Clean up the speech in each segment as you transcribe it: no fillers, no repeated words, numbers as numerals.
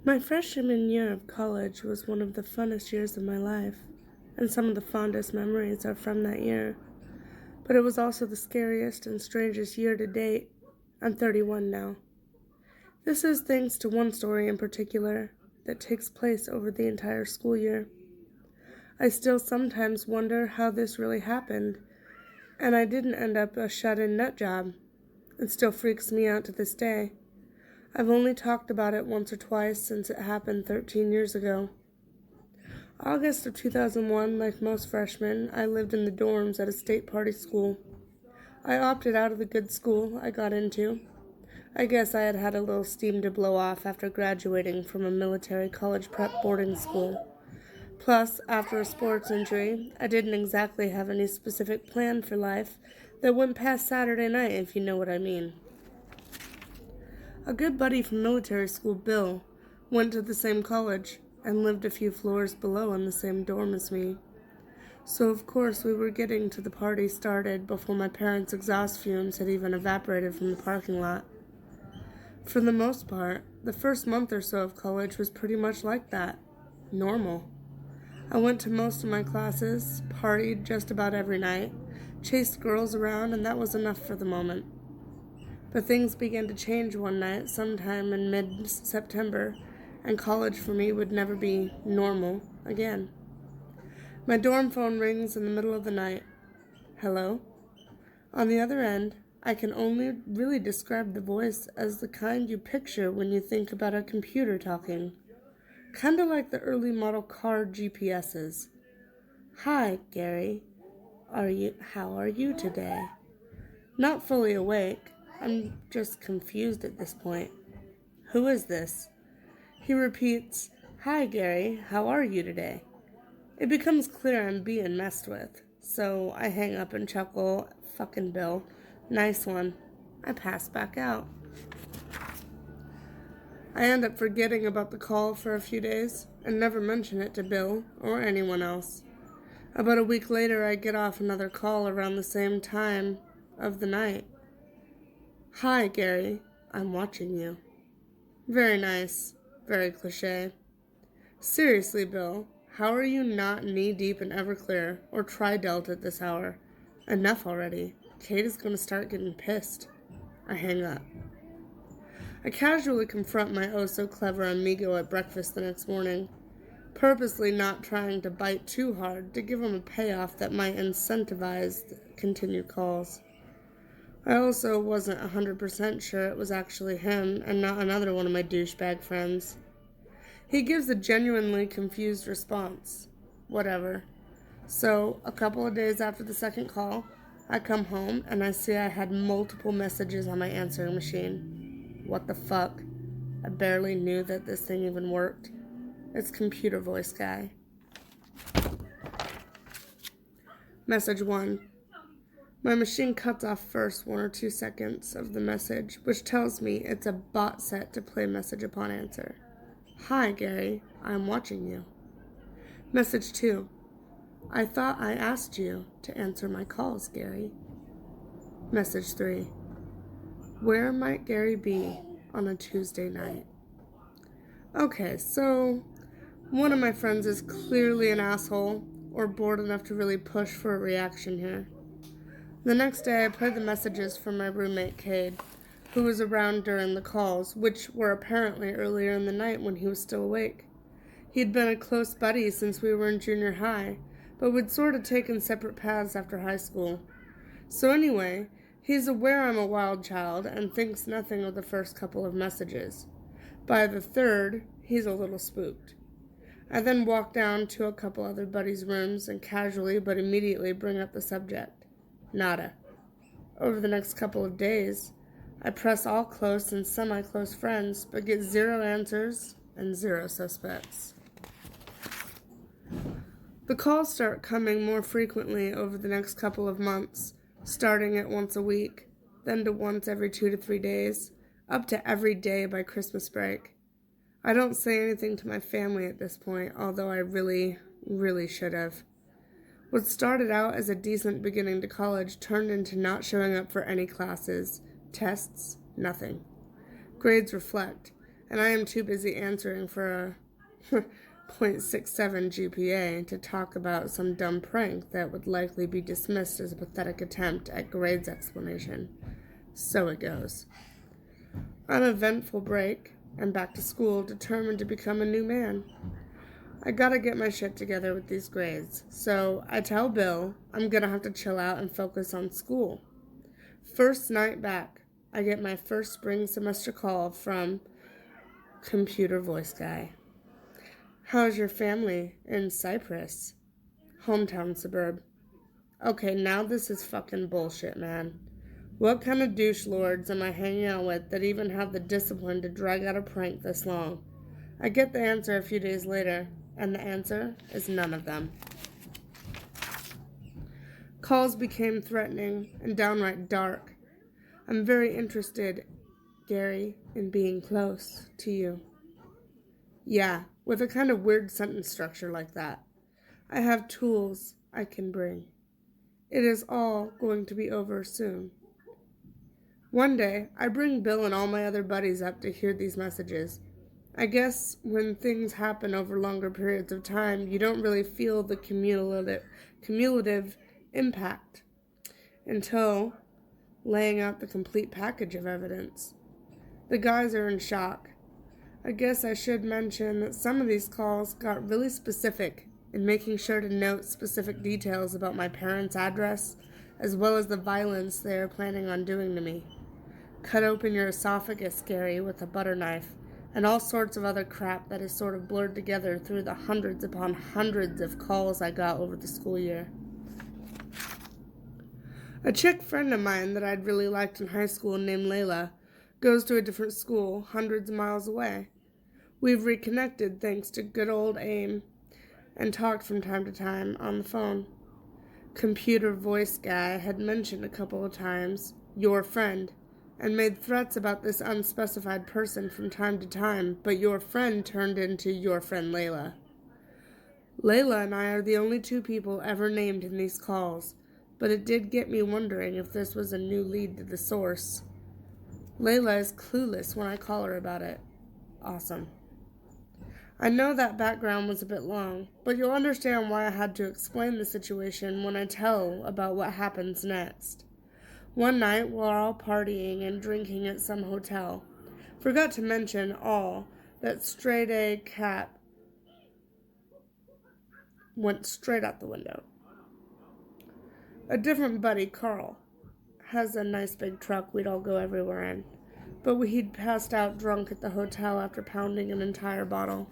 My freshman year of college was one of the funnest years of my life, and some of the fondest memories are from that year. But it was also the scariest and strangest year to date. I'm 31 now. This is thanks to one story in particular that takes place over the entire school year. I still sometimes wonder how this really happened, and I didn't end up a shut-in nut job. It still freaks me out to this day. I've only talked about it once or twice since it happened 13 years ago. August of 2001, like most freshmen, I lived in the dorms at a state party school. I opted out of the good school I got into. I guess I had had a little steam to blow off after graduating from a military college prep boarding school. Plus, after a sports injury, I didn't exactly have any specific plan for life that went past Saturday night, if you know what I mean. A good buddy from military school, Bill, went to the same college and lived a few floors below in the same dorm as me. So of course we were getting to the party started before my parents' exhaust fumes had even evaporated from the parking lot. For the most part, the first month or so of college was pretty much like that. Normal. I went to most of my classes, partied just about every night, chased girls around, and that was enough for the moment. But things began to change one night sometime in mid-September, and college for me would never be normal again. My dorm phone rings in the middle of the night. Hello? On the other end, I can only really describe the voice as the kind you picture when you think about a computer talking. Kinda like the early model car GPSs. Hi, Gary. How are you today? Not fully awake. I'm just confused at this point. Who is this? He repeats, Hi, Gary. How are you today? It becomes clear I'm being messed with, so I hang up and chuckle, fucking Bill. Nice one. I pass back out. I end up forgetting about the call for a few days and never mention it to Bill or anyone else. About a week later, I get off another call around the same time of the night. Hi, Gary. I'm watching you. Very nice. Very cliche. Seriously, Bill, how are you not knee-deep in Everclear or Tri-Delt at this hour? Enough already. Kate is going to start getting pissed. I hang up. I casually confront my oh-so-clever amigo at breakfast the next morning, purposely not trying to bite too hard to give him a payoff that might incentivize continued calls. I also wasn't 100% sure it was actually him and not another one of my douchebag friends. He gives a genuinely confused response. Whatever. So, a couple of days after the second call, I come home and I see I had multiple messages on my answering machine. What the fuck? I barely knew that this thing even worked. It's computer voice guy. Message 1. My machine cuts off first 1 or 2 seconds of the message, which tells me it's a bot set to play message upon answer. Hi, Gary. I'm watching you. Message 2. I thought I asked you to answer my calls, Gary. Message 3. Where might Gary be on a Tuesday night? Okay, so one of my friends is clearly an asshole or bored enough to really push for a reaction here. The next day, I played the messages from my roommate, Cade, who was around during the calls, which were apparently earlier in the night when he was still awake. He'd been a close buddy since we were in junior high, but we'd sort of taken separate paths after high school. So anyway, he's aware I'm a wild child and thinks nothing of the first couple of messages. By the third, he's a little spooked. I then walk down to a couple other buddies' rooms and casually but immediately bring up the subject. Nada. Over the next couple of days, I press all close and semi-close friends, but get 0 answers and 0 suspects. The calls start coming more frequently over the next couple of months, starting at once a week, then to once every 2 to 3 days, up to every day by Christmas break. I don't say anything to my family at this point, although I really should have. What started out as a decent beginning to college turned into not showing up for any classes, tests, nothing. Grades reflect, and I am too busy answering for a .67 GPA to talk about some dumb prank that would likely be dismissed as a pathetic attempt at grades explanation. So it goes. Uneventful break, and back to school, determined to become a new man. I gotta get my shit together with these grades, so I tell Bill I'm gonna have to chill out and focus on school. First night back, I get my first spring semester call from Computer Voice Guy. How's your family in Cyprus? Hometown suburb. Okay, now this is fucking bullshit, man. What kind of douche lords am I hanging out with that even have the discipline to drag out a prank this long? I get the answer a few days later, and the answer is none of them. Calls became threatening and downright dark. I'm very interested, Gary, in being close to you. Yeah, with a kind of weird sentence structure like that. I have tools I can bring. It is all going to be over soon. One day, I bring Bill and all my other buddies up to hear these messages. I guess when things happen over longer periods of time, you don't really feel the cumulative impact until laying out the complete package of evidence. The guys are in shock. I guess I should mention that some of these calls got really specific in making sure to note specific details about my parents' address, as well as the violence they are planning on doing to me. Cut open your esophagus, Gary, with a butter knife, and all sorts of other crap that is sort of blurred together through the hundreds upon hundreds of calls I got over the school year. A chick friend of mine that I'd really liked in high school named Layla goes to a different school hundreds of miles away. We've reconnected thanks to good old AIM and talked from time to time on the phone. Computer Voice Guy had mentioned a couple of times, your friend, and made threats about this unspecified person from time to time, but your friend turned into your friend Layla. Layla and I are the only two people ever named in these calls, but it did get me wondering if this was a new lead to the source. Layla is clueless when I call her about it. Awesome. I know that background was a bit long, but you'll understand why I had to explain the situation when I tell about what happens next. One night, we're all partying and drinking at some hotel. Forgot to mention all that straight A cat went straight out the window. A different buddy, Carl, has a nice big truck we'd all go everywhere in, but he'd passed out drunk at the hotel after pounding an entire bottle.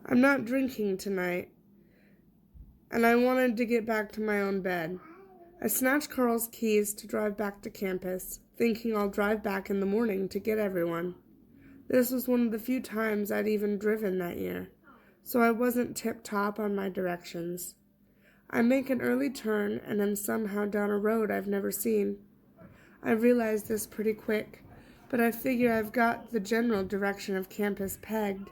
I'm not drinking tonight, and I wanted to get back to my own bed. I snatched Carl's keys to drive back to campus, thinking I'll drive back in the morning to get everyone. This was one of the few times I'd even driven that year, so I wasn't tip-top on my directions. I make an early turn and am somehow down a road I've never seen. I realize this pretty quick, but I figure I've got the general direction of campus pegged,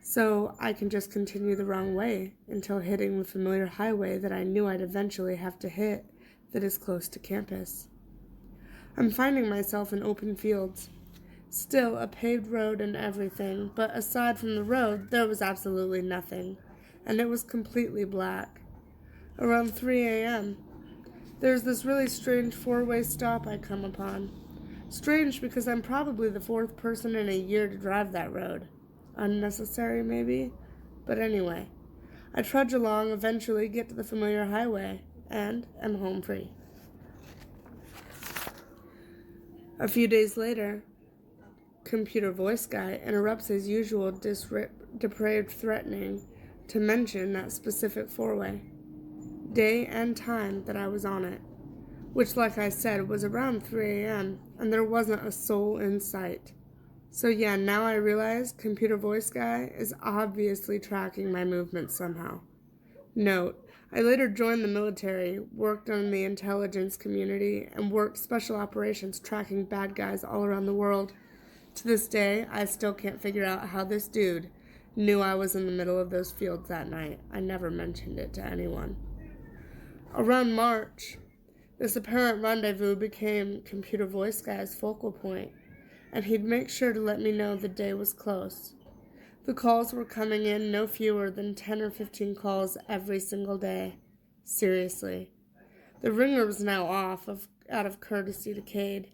so I can just continue the wrong way until hitting the familiar highway that I knew I'd eventually have to hit that is close to campus. I'm finding myself in open fields. Still a paved road and everything, but aside from the road, there was absolutely nothing, and it was completely black. Around 3 a.m., there's this really strange four-way stop I come upon. Strange because I'm probably the fourth person in a year to drive that road. Unnecessary, maybe? But anyway, I trudge along, eventually get to the familiar highway, and am home free. A few days later, Computer Voice Guy interrupts his usual depraved threatening to mention that specific four-way, day and time that I was on it, which, like I said, was around 3 a.m., and there wasn't a soul in sight. So yeah, now I realize Computer Voice Guy is obviously tracking my movements somehow. Note, I later joined the military, worked on the intelligence community, and worked special operations tracking bad guys all around the world. To this day, I still can't figure out how this dude knew I was in the middle of those fields that night. I never mentioned it to anyone. Around March, this apparent rendezvous became Computer Voice Guy's focal point. and he'd make sure to let me know the day was close. The calls were coming in no fewer than 10 or 15 calls every single day. Seriously. The ringer was now off out of courtesy to Cade,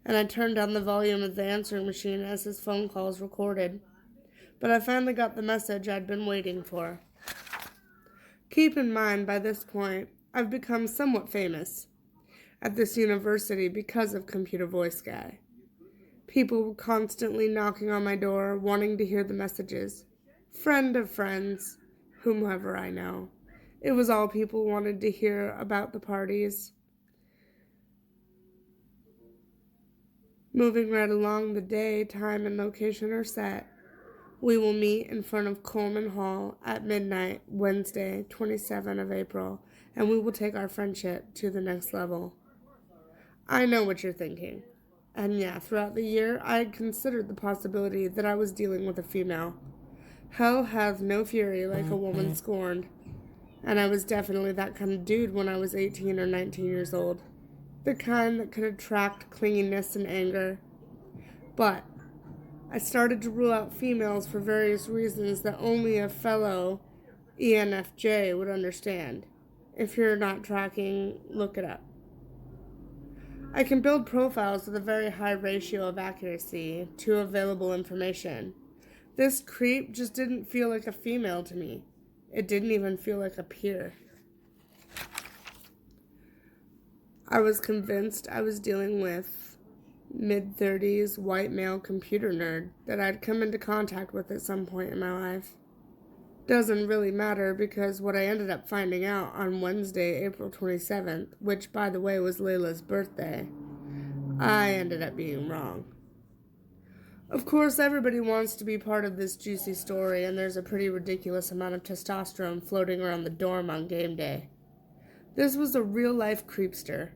and I turned down the volume of the answering machine as his phone calls recorded. But I finally got the message I'd been waiting for. Keep in mind, by this point, I've become somewhat famous at this university because of Computer Voice Guy. People were constantly knocking on my door, wanting to hear the messages. Friend of friends, whomever I know. It was all people wanted to hear about the parties. Moving right along, the day, time, and location are set. We will meet in front of Coleman Hall at midnight, Wednesday, 27th of April, and we will take our friendship to the next level. I know what you're thinking. And yeah, throughout the year, I had considered the possibility that I was dealing with a female. Hell hath no fury like a woman scorned. And I was definitely that kind of dude when I was 18 or 19 years old. The kind that could attract clinginess and anger. But I started to rule out females for various reasons that only a fellow ENFJ would understand. If you're not tracking, look it up. I can build profiles with a very high ratio of accuracy to available information. This creep just didn't feel like a female to me. It didn't even feel like a peer. I was convinced I was dealing with mid-30s white male computer nerd that I'd come into contact with at some point in my life. Doesn't really matter because what I ended up finding out on Wednesday, April 27th, which by the way was Layla's birthday, I ended up being wrong. Of course, everybody wants to be part of this juicy story, and there's a pretty ridiculous amount of testosterone floating around the dorm on game day. This was a real-life creepster,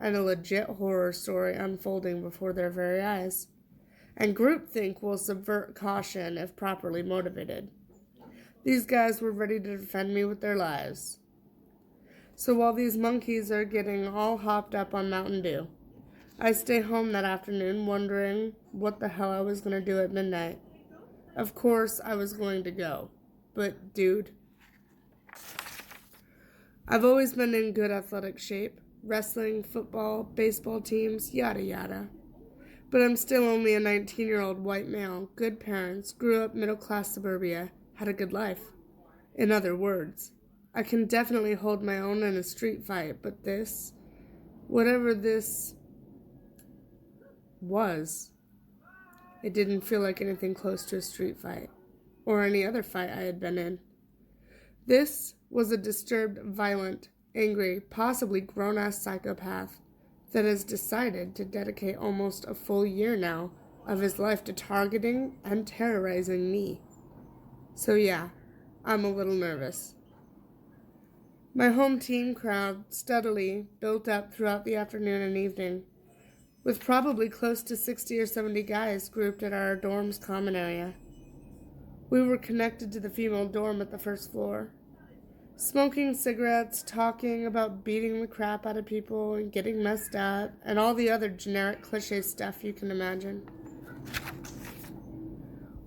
and a legit horror story unfolding before their very eyes. And groupthink will subvert caution if properly motivated. These guys were ready to defend me with their lives. So while these monkeys are getting all hopped up on Mountain Dew, I stay home that afternoon wondering what the hell I was going to do at midnight. Of course, I was going to go. But, dude, I've always been in good athletic shape. Wrestling, football, baseball teams, yada yada. But I'm still only a 19-year-old white male, good parents, grew up middle-class suburbia, had a good life. In other words, I can definitely hold my own in a street fight, but this, whatever this was, it didn't feel like anything close to a street fight, or any other fight I had been in. This was a disturbed, violent, angry, possibly grown-ass psychopath that has decided to dedicate almost a full year now of his life to targeting and terrorizing me. So yeah, I'm a little nervous. My home team crowd steadily built up throughout the afternoon and evening, with probably close to 60 or 70 guys grouped at our dorm's common area. We were connected to the female dorm at the first floor, smoking cigarettes, talking about beating the crap out of people and getting messed up, and all the other generic cliche stuff you can imagine.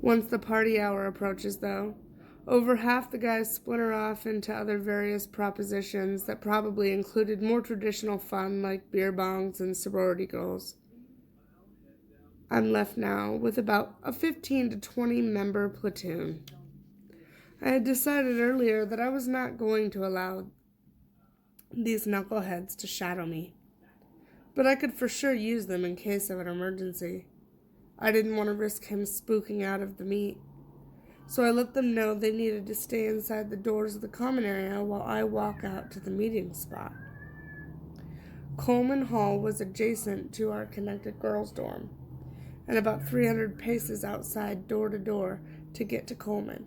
Once the party hour approaches, though, over half the guys splinter off into other various propositions that probably included more traditional fun like beer bongs and sorority girls. I'm left now with about a 15 to 20 member platoon. I had decided earlier that I was not going to allow these knuckleheads to shadow me, but I could for sure use them in case of an emergency. I didn't want to risk him spooking out of the meet, so I let them know they needed to stay inside the doors of the common area while I walk out to the meeting spot. Coleman Hall was adjacent to our connected girls' dorm, and about 300 paces outside door to door to get to Coleman.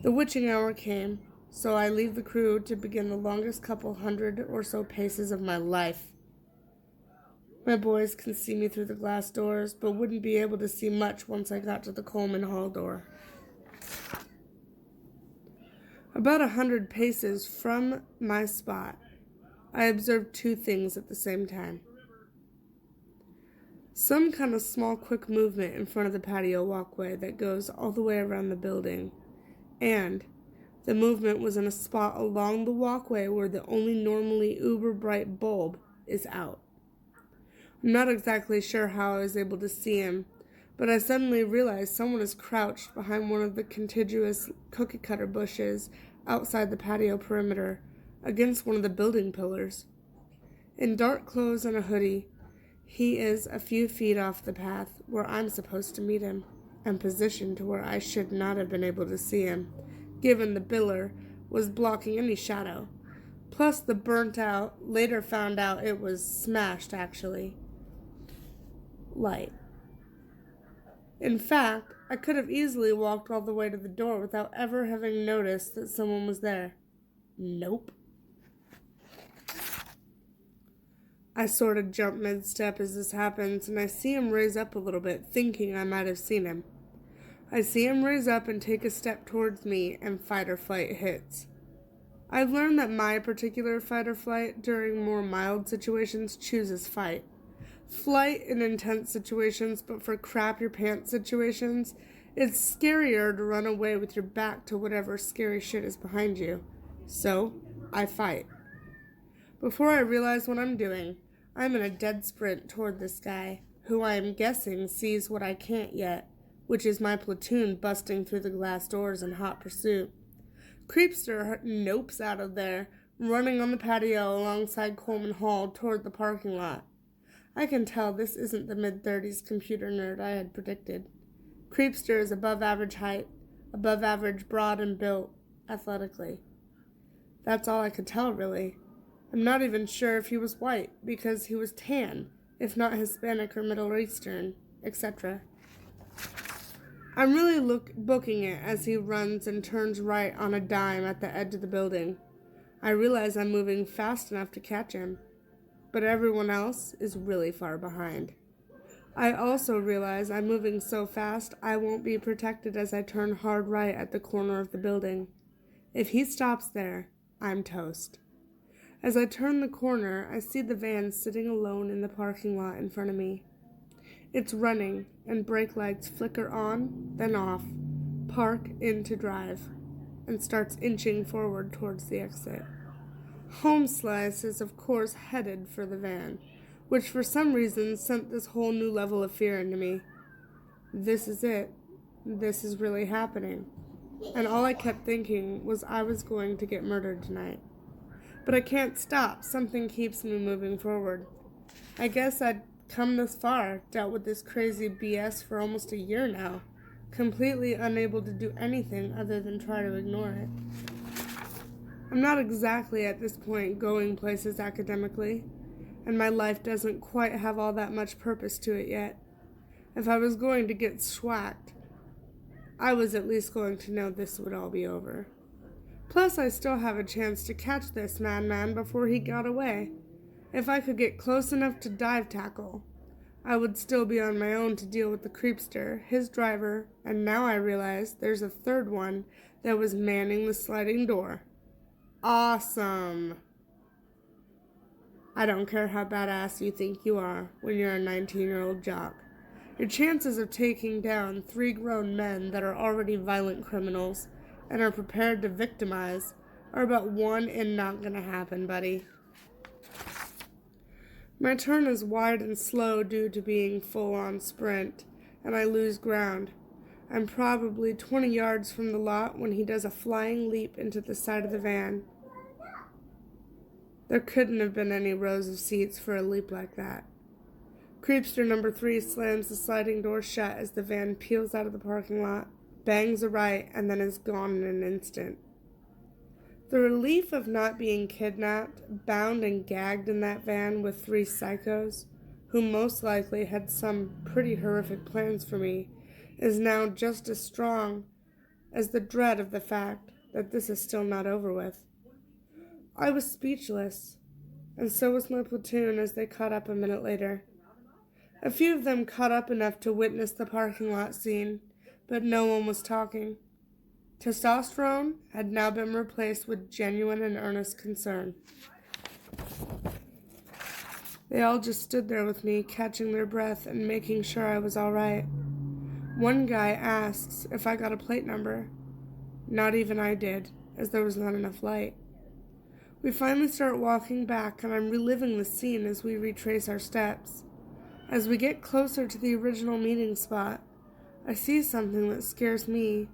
The witching hour came, so I leave the crew to begin the longest couple hundred or so paces of my life. My boys can see me through the glass doors, but wouldn't be able to see much once I got to the Coleman Hall door. About 100 paces from my spot, I observed two things at the same time. Some kind of small, quick movement in front of the patio walkway that goes all the way around the building. And the movement was in a spot along the walkway where the only normally uber-bright bulb is out. I'm not exactly sure how I was able to see him, but I suddenly realized someone is crouched behind one of the contiguous cookie-cutter bushes outside the patio perimeter, against one of the building pillars. In dark clothes and a hoodie, he is a few feet off the path where I'm supposed to meet him, and positioned to where I should not have been able to see him, given the pillar was blocking any shadow. Plus the burnt out, later found out it was smashed actually, light. In fact, I could have easily walked all the way to the door without ever having noticed that someone was there. Nope. I sort of jump mid-step as this happens, and I see him raise up a little bit, thinking I might have seen him. I see him raise up and take a step towards me, and fight or flight hits. I've learned that my particular fight or flight during more mild situations chooses fight. Flight in intense situations, but for crap your pants situations, it's scarier to run away with your back to whatever scary shit is behind you. So, I fight. Before I realize what I'm doing, I'm in a dead sprint toward this guy, who I am guessing sees what I can't yet, which is my platoon busting through the glass doors in hot pursuit. Creepster nopes out of there, running on the patio alongside Coleman Hall toward the parking lot. I can tell this isn't the mid-30s computer nerd I had predicted. Creepster is above average height, above average broad and built, athletically. That's all I could tell, really. I'm not even sure if he was white, because he was tan, if not Hispanic or Middle Eastern, etc. I'm really booking it as he runs and turns right on a dime at the edge of the building. I realize I'm moving fast enough to catch him, but everyone else is really far behind. I also realize I'm moving so fast I won't be protected as I turn hard right at the corner of the building. If he stops there, I'm toast. As I turn the corner, I see the van sitting alone in the parking lot in front of me. It's running, and brake lights flicker on, then off, park into drive, and starts inching forward towards the exit. Home Slice is of course headed for the van, which for some reason sent this whole new level of fear into me. This is it. This is really happening. And all I kept thinking was I was going to get murdered tonight. But I can't stop. Something keeps me moving forward. I guess I'd come this far, dealt with this crazy BS for almost a year now, completely unable to do anything other than try to ignore it. I'm not exactly at this point going places academically, and my life doesn't quite have all that much purpose to it yet. If I was going to get swacked, I was at least going to know this would all be over. Plus, I still have a chance to catch this madman before he got away. If I could get close enough to dive tackle, I would still be on my own to deal with the creepster, his driver, and now I realize there's a third one that was manning the sliding door. Awesome! I don't care how badass you think you are when you're a 19-year-old jock. Your chances of taking down 3 grown men that are already violent criminals and are prepared to victimize are about 1 in not gonna happen, buddy. My turn is wide and slow due to being full-on sprint, and I lose ground. I'm probably 20 yards from the lot when he does a flying leap into the side of the van. There couldn't have been any rows of seats for a leap like that. Creepster number 3 slams the sliding door shut as the van peels out of the parking lot, bangs a right, and then is gone in an instant. The relief of not being kidnapped, bound and gagged in that van with 3 psychos, who most likely had some pretty horrific plans for me, is now just as strong as the dread of the fact that this is still not over with. I was speechless, and so was my platoon as they caught up a minute later. A few of them caught up enough to witness the parking lot scene, but no one was talking. Testosterone had now been replaced with genuine and earnest concern. They all just stood there with me, catching their breath and making sure I was all right. One guy asks if I got a plate number. Not even I did, as there was not enough light. We finally start walking back, and I'm reliving the scene as we retrace our steps. As we get closer to the original meeting spot, I see something that scares me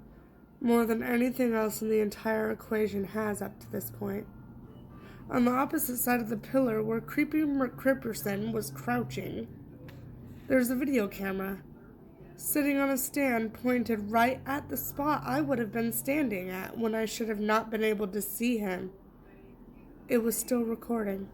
more than anything else in the entire equation has up to this point. On the opposite side of the pillar where Creepy McCripperson was crouching, there's a video camera, sitting on a stand pointed right at the spot I would have been standing at when I should have not been able to see him. It was still recording.